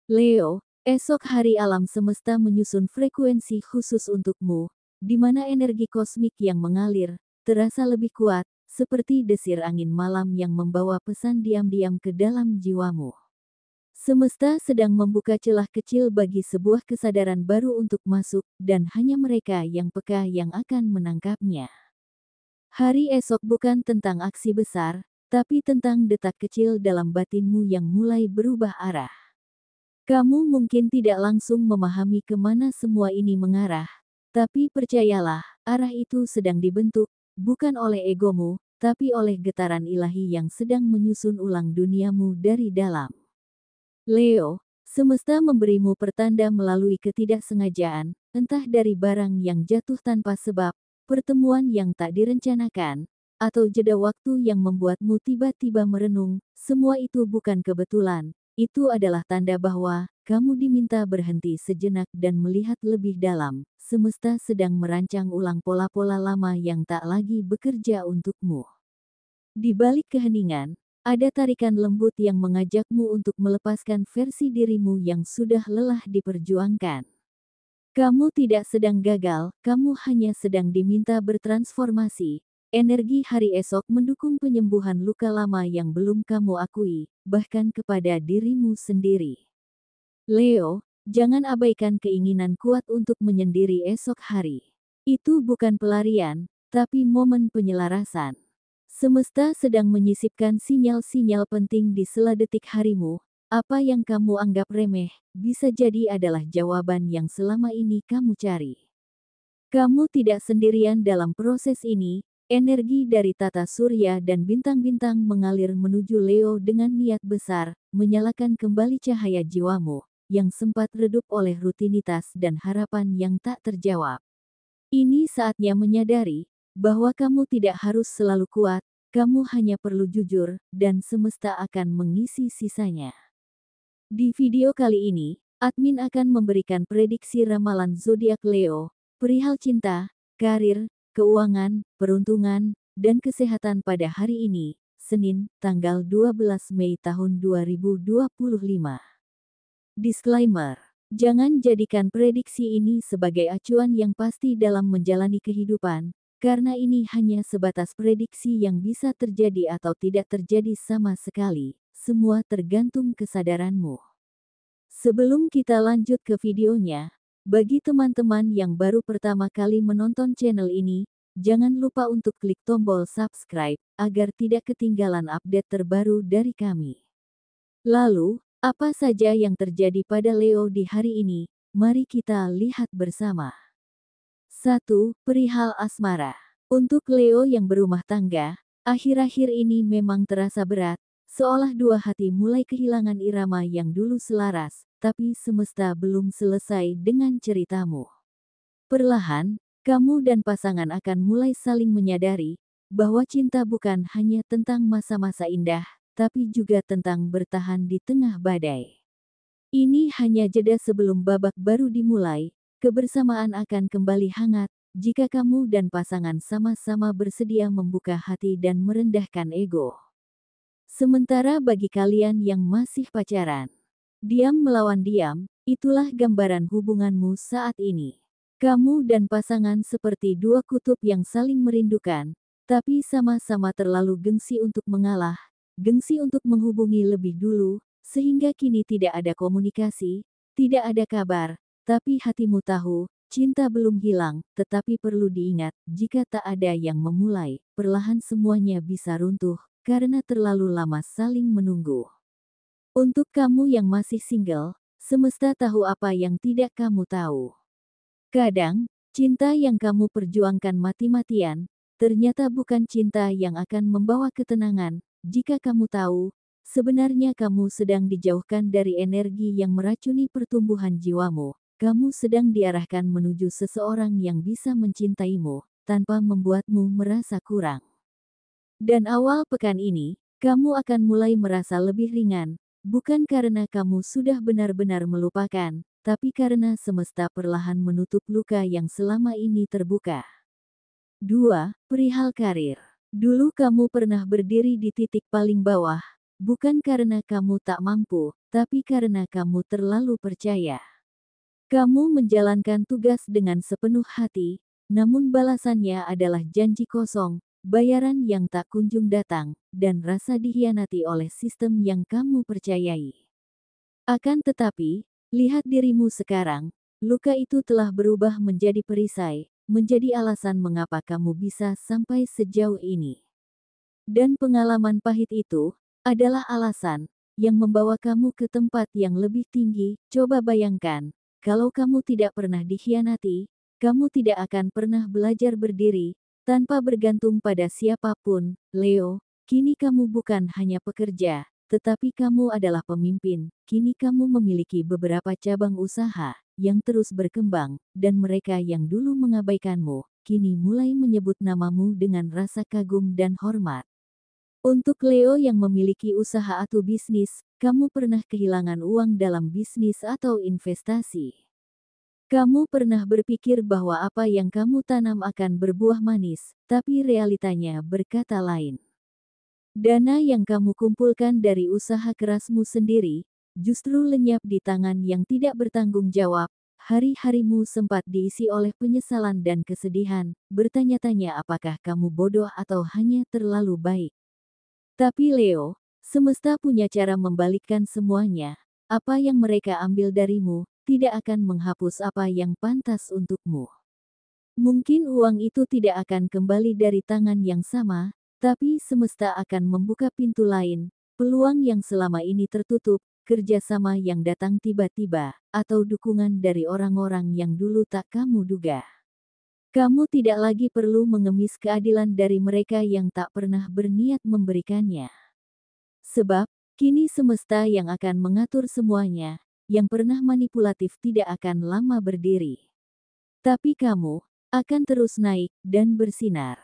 Leo, esok hari alam semesta menyusun frekuensi khusus untukmu, di mana energi kosmik yang mengalir terasa lebih kuat, seperti desir angin malam yang membawa pesan diam-diam ke dalam jiwamu. Semesta sedang membuka celah kecil bagi sebuah kesadaran baru untuk masuk, dan hanya mereka yang peka yang akan menangkapnya. Hari esok bukan tentang aksi besar, tapi tentang detak kecil dalam batinmu yang mulai berubah arah. Kamu mungkin tidak langsung memahami kemana semua ini mengarah, tapi percayalah, arah itu sedang dibentuk, bukan oleh egomu, tapi oleh getaran ilahi yang sedang menyusun ulang duniamu dari dalam. Leo, semesta memberimu pertanda melalui ketidaksengajaan, entah dari barang yang jatuh tanpa sebab, pertemuan yang tak direncanakan, atau jeda waktu yang membuatmu tiba-tiba merenung. Semua itu bukan kebetulan. Itu adalah tanda bahwa kamu diminta berhenti sejenak dan melihat lebih dalam. Semesta sedang merancang ulang pola-pola lama yang tak lagi bekerja untukmu. Di balik keheningan, ada tarikan lembut yang mengajakmu untuk melepaskan versi dirimu yang sudah lelah diperjuangkan. Kamu tidak sedang gagal, kamu hanya sedang diminta bertransformasi. Energi hari esok mendukung penyembuhan luka lama yang belum kamu akui, bahkan kepada dirimu sendiri. Leo, jangan abaikan keinginan kuat untuk menyendiri esok hari. Itu bukan pelarian, tapi momen penyelarasan. Semesta sedang menyisipkan sinyal-sinyal penting di sela detik harimu. Apa yang kamu anggap remeh, bisa jadi adalah jawaban yang selama ini kamu cari. Kamu tidak sendirian dalam proses ini. Energi dari tata surya dan bintang-bintang mengalir menuju Leo dengan niat besar, menyalakan kembali cahaya jiwamu, yang sempat redup oleh rutinitas dan harapan yang tak terjawab. Ini saatnya menyadari bahwa kamu tidak harus selalu kuat, kamu hanya perlu jujur, dan semesta akan mengisi sisanya. Di video kali ini, admin akan memberikan prediksi ramalan zodiak Leo, perihal cinta, karir, keuangan, peruntungan, dan kesehatan pada hari ini, Senin, tanggal 12 Mei tahun 2025. Disclaimer: jangan jadikan prediksi ini sebagai acuan yang pasti dalam menjalani kehidupan, karena ini hanya sebatas prediksi yang bisa terjadi atau tidak terjadi sama sekali. Semua tergantung kesadaranmu. Sebelum kita lanjut ke videonya, bagi teman-teman yang baru pertama kali menonton channel ini, jangan lupa untuk klik tombol subscribe, agar tidak ketinggalan update terbaru dari kami. Lalu, apa saja yang terjadi pada Leo di hari ini? Mari kita lihat bersama. 1. Perihal asmara. Untuk Leo yang berumah tangga, akhir-akhir ini memang terasa berat, seolah dua hati mulai kehilangan irama yang dulu selaras, tapi semesta belum selesai dengan ceritamu. Perlahan, kamu dan pasangan akan mulai saling menyadari bahwa cinta bukan hanya tentang masa-masa indah, tapi juga tentang bertahan di tengah badai. Ini hanya jeda sebelum babak baru dimulai. Kebersamaan akan kembali hangat jika kamu dan pasangan sama-sama bersedia membuka hati dan merendahkan ego. Sementara bagi kalian yang masih pacaran, diam melawan diam, itulah gambaran hubunganmu saat ini. Kamu dan pasangan seperti dua kutub yang saling merindukan, tapi sama-sama terlalu gengsi untuk mengalah, gengsi untuk menghubungi lebih dulu, sehingga kini tidak ada komunikasi, tidak ada kabar, tapi hatimu tahu, cinta belum hilang, tetapi perlu diingat, jika tak ada yang memulai, perlahan semuanya bisa runtuh, karena terlalu lama saling menunggu. Untuk kamu yang masih single, semesta tahu apa yang tidak kamu tahu. Kadang, cinta yang kamu perjuangkan mati-matian, ternyata bukan cinta yang akan membawa ketenangan. Jika kamu tahu, sebenarnya kamu sedang dijauhkan dari energi yang meracuni pertumbuhan jiwamu. Kamu sedang diarahkan menuju seseorang yang bisa mencintaimu, tanpa membuatmu merasa kurang. Dan awal pekan ini, kamu akan mulai merasa lebih ringan, bukan karena kamu sudah benar-benar melupakan, tapi karena semesta perlahan menutup luka yang selama ini terbuka. 2. Perihal karir. Dulu kamu pernah berdiri di titik paling bawah, bukan karena kamu tak mampu, tapi karena kamu terlalu percaya. Kamu menjalankan tugas dengan sepenuh hati, namun balasannya adalah janji kosong, bayaran yang tak kunjung datang, dan rasa dikhianati oleh sistem yang kamu percayai. Akan tetapi, lihat dirimu sekarang, luka itu telah berubah menjadi perisai, menjadi alasan mengapa kamu bisa sampai sejauh ini. Dan pengalaman pahit itu adalah alasan yang membawa kamu ke tempat yang lebih tinggi. Coba bayangkan, kalau kamu tidak pernah dikhianati, kamu tidak akan pernah belajar berdiri tanpa bergantung pada siapapun. Leo, kini kamu bukan hanya pekerja, tetapi kamu adalah pemimpin. Kini kamu memiliki beberapa cabang usaha yang terus berkembang, dan mereka yang dulu mengabaikanmu, kini mulai menyebut namamu dengan rasa kagum dan hormat. Untuk Leo yang memiliki usaha atau bisnis, kamu pernah kehilangan uang dalam bisnis atau investasi. Kamu pernah berpikir bahwa apa yang kamu tanam akan berbuah manis, tapi realitanya berkata lain. Dana yang kamu kumpulkan dari usaha kerasmu sendiri, justru lenyap di tangan yang tidak bertanggung jawab. Hari-harimu sempat diisi oleh penyesalan dan kesedihan, bertanya-tanya apakah kamu bodoh atau hanya terlalu baik. Tapi Leo, semesta punya cara membalikkan semuanya. Apa yang mereka ambil darimu, tidak akan menghapus apa yang pantas untukmu. Mungkin uang itu tidak akan kembali dari tangan yang sama, tapi semesta akan membuka pintu lain, peluang yang selama ini tertutup, kerjasama yang datang tiba-tiba, atau dukungan dari orang-orang yang dulu tak kamu duga. Kamu tidak lagi perlu mengemis keadilan dari mereka yang tak pernah berniat memberikannya. Sebab, kini semesta yang akan mengatur semuanya, yang pernah manipulatif tidak akan lama berdiri. Tapi kamu akan terus naik dan bersinar.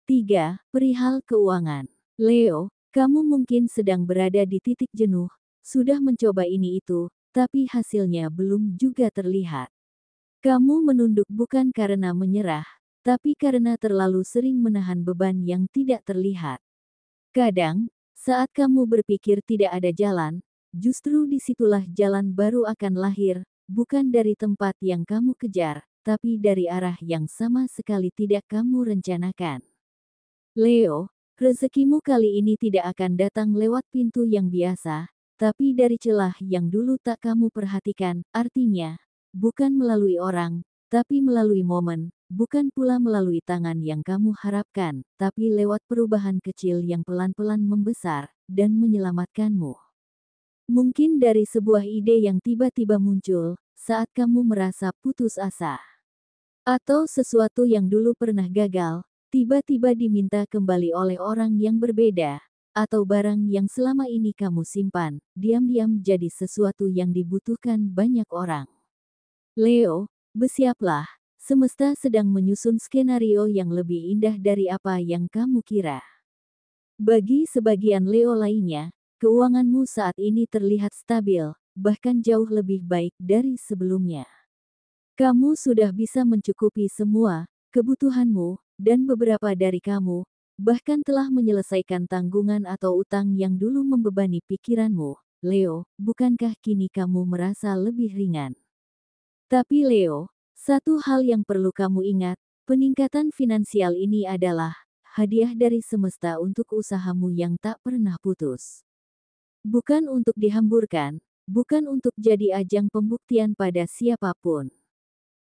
3. Perihal keuangan. Leo, kamu mungkin sedang berada di titik jenuh, sudah mencoba ini itu, tapi hasilnya belum juga terlihat. Kamu menunduk bukan karena menyerah, tapi karena terlalu sering menahan beban yang tidak terlihat. Kadang, saat kamu berpikir tidak ada jalan, justru disitulah jalan baru akan lahir, bukan dari tempat yang kamu kejar, tapi dari arah yang sama sekali tidak kamu rencanakan. Leo, rezekimu kali ini tidak akan datang lewat pintu yang biasa, tapi dari celah yang dulu tak kamu perhatikan, artinya, bukan melalui orang, tapi melalui momen, bukan pula melalui tangan yang kamu harapkan, tapi lewat perubahan kecil yang pelan-pelan membesar, dan menyelamatkanmu. Mungkin dari sebuah ide yang tiba-tiba muncul, saat kamu merasa putus asa. Atau sesuatu yang dulu pernah gagal, tiba-tiba diminta kembali oleh orang yang berbeda, atau barang yang selama ini kamu simpan, diam-diam jadi sesuatu yang dibutuhkan banyak orang. Leo, bersiaplah, semesta sedang menyusun skenario yang lebih indah dari apa yang kamu kira. Bagi sebagian Leo lainnya, keuanganmu saat ini terlihat stabil, bahkan jauh lebih baik dari sebelumnya. Kamu sudah bisa mencukupi semua kebutuhanmu, dan beberapa dari kamu bahkan telah menyelesaikan tanggungan atau utang yang dulu membebani pikiranmu. Leo, bukankah kini kamu merasa lebih ringan? Tapi Leo, satu hal yang perlu kamu ingat, peningkatan finansial ini adalah hadiah dari semesta untuk usahamu yang tak pernah putus. Bukan untuk dihamburkan, bukan untuk jadi ajang pembuktian pada siapapun.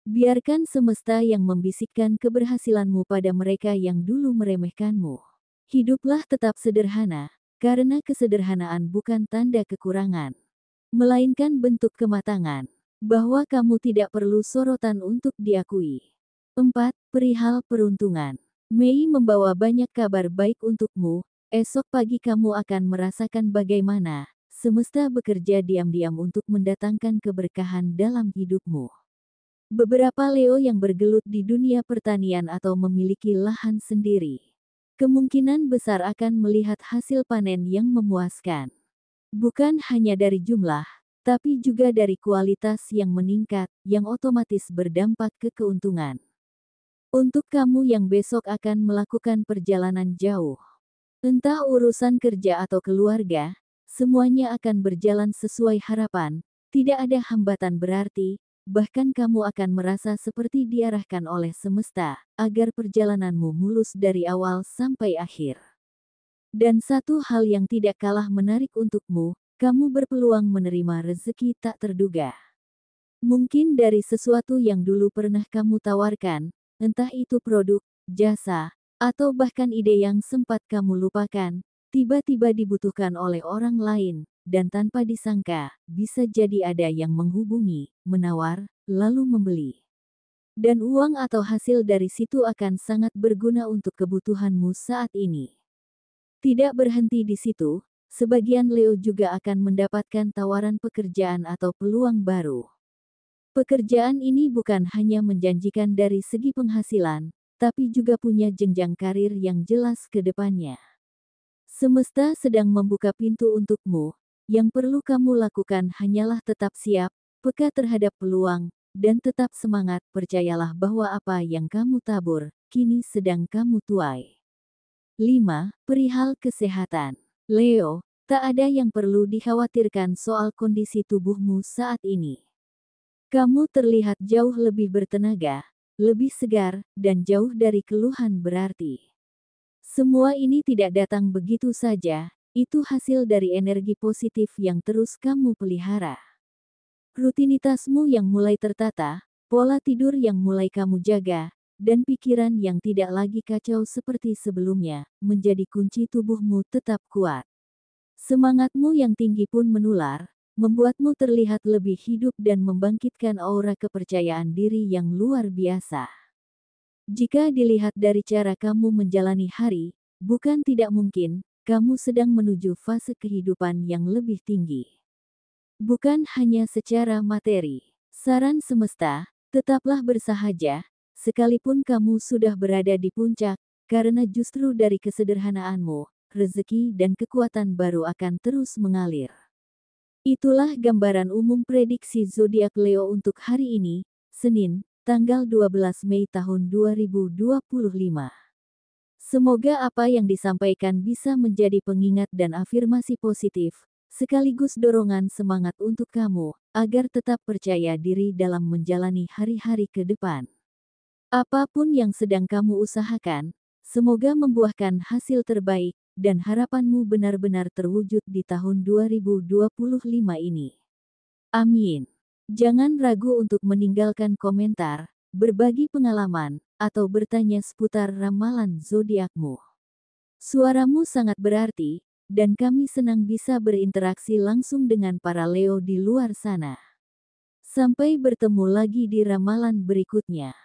Biarkan semesta yang membisikkan keberhasilanmu pada mereka yang dulu meremehkanmu. Hiduplah tetap sederhana, karena kesederhanaan bukan tanda kekurangan, melainkan bentuk kematangan. Bahwa kamu tidak perlu sorotan untuk diakui. 4. Perihal peruntungan. Mei membawa banyak kabar baik untukmu. Esok pagi kamu akan merasakan bagaimana semesta bekerja diam-diam untuk mendatangkan keberkahan dalam hidupmu. Beberapa Leo yang bergelut di dunia pertanian atau memiliki lahan sendiri, kemungkinan besar akan melihat hasil panen yang memuaskan. Bukan hanya dari jumlah, tapi juga dari kualitas yang meningkat, yang otomatis berdampak ke keuntungan. Untuk kamu yang besok akan melakukan perjalanan jauh, entah urusan kerja atau keluarga, semuanya akan berjalan sesuai harapan, tidak ada hambatan berarti, bahkan kamu akan merasa seperti diarahkan oleh semesta, agar perjalananmu mulus dari awal sampai akhir. Dan satu hal yang tidak kalah menarik untukmu, kamu berpeluang menerima rezeki tak terduga. Mungkin dari sesuatu yang dulu pernah kamu tawarkan, entah itu produk, jasa, atau bahkan ide yang sempat kamu lupakan, tiba-tiba dibutuhkan oleh orang lain, dan tanpa disangka, bisa jadi ada yang menghubungi, menawar, lalu membeli. Dan uang atau hasil dari situ akan sangat berguna untuk kebutuhanmu saat ini. Tidak berhenti di situ, sebagian Leo juga akan mendapatkan tawaran pekerjaan atau peluang baru. Pekerjaan ini bukan hanya menjanjikan dari segi penghasilan, tapi juga punya jenjang karir yang jelas ke depannya. Semesta sedang membuka pintu untukmu, yang perlu kamu lakukan hanyalah tetap siap, peka terhadap peluang, dan tetap semangat. Percayalah bahwa apa yang kamu tabur, kini sedang kamu tuai. 5. Perihal kesehatan. Leo, tak ada yang perlu dikhawatirkan soal kondisi tubuhmu saat ini. Kamu terlihat jauh lebih bertenaga, lebih segar, dan jauh dari keluhan berarti. Semua ini tidak datang begitu saja, itu hasil dari energi positif yang terus kamu pelihara. Rutinitasmu yang mulai tertata, pola tidur yang mulai kamu jaga, dan pikiran yang tidak lagi kacau seperti sebelumnya, menjadi kunci tubuhmu tetap kuat. Semangatmu yang tinggi pun menular, membuatmu terlihat lebih hidup dan membangkitkan aura kepercayaan diri yang luar biasa. Jika dilihat dari cara kamu menjalani hari, bukan tidak mungkin, kamu sedang menuju fase kehidupan yang lebih tinggi. Bukan hanya secara materi. Saran semesta, tetaplah bersahaja, sekalipun kamu sudah berada di puncak, karena justru dari kesederhanaanmu, rezeki dan kekuatan baru akan terus mengalir. Itulah gambaran umum prediksi zodiak Leo untuk hari ini, Senin, tanggal 12 Mei tahun 2025. Semoga apa yang disampaikan bisa menjadi pengingat dan afirmasi positif, sekaligus dorongan semangat untuk kamu, agar tetap percaya diri dalam menjalani hari-hari ke depan. Apapun yang sedang kamu usahakan, semoga membuahkan hasil terbaik, dan harapanmu benar-benar terwujud di tahun 2025 ini. Amin. Jangan ragu untuk meninggalkan komentar, berbagi pengalaman, atau bertanya seputar ramalan zodiakmu. Suaramu sangat berarti, dan kami senang bisa berinteraksi langsung dengan para Leo di luar sana. Sampai bertemu lagi di ramalan berikutnya.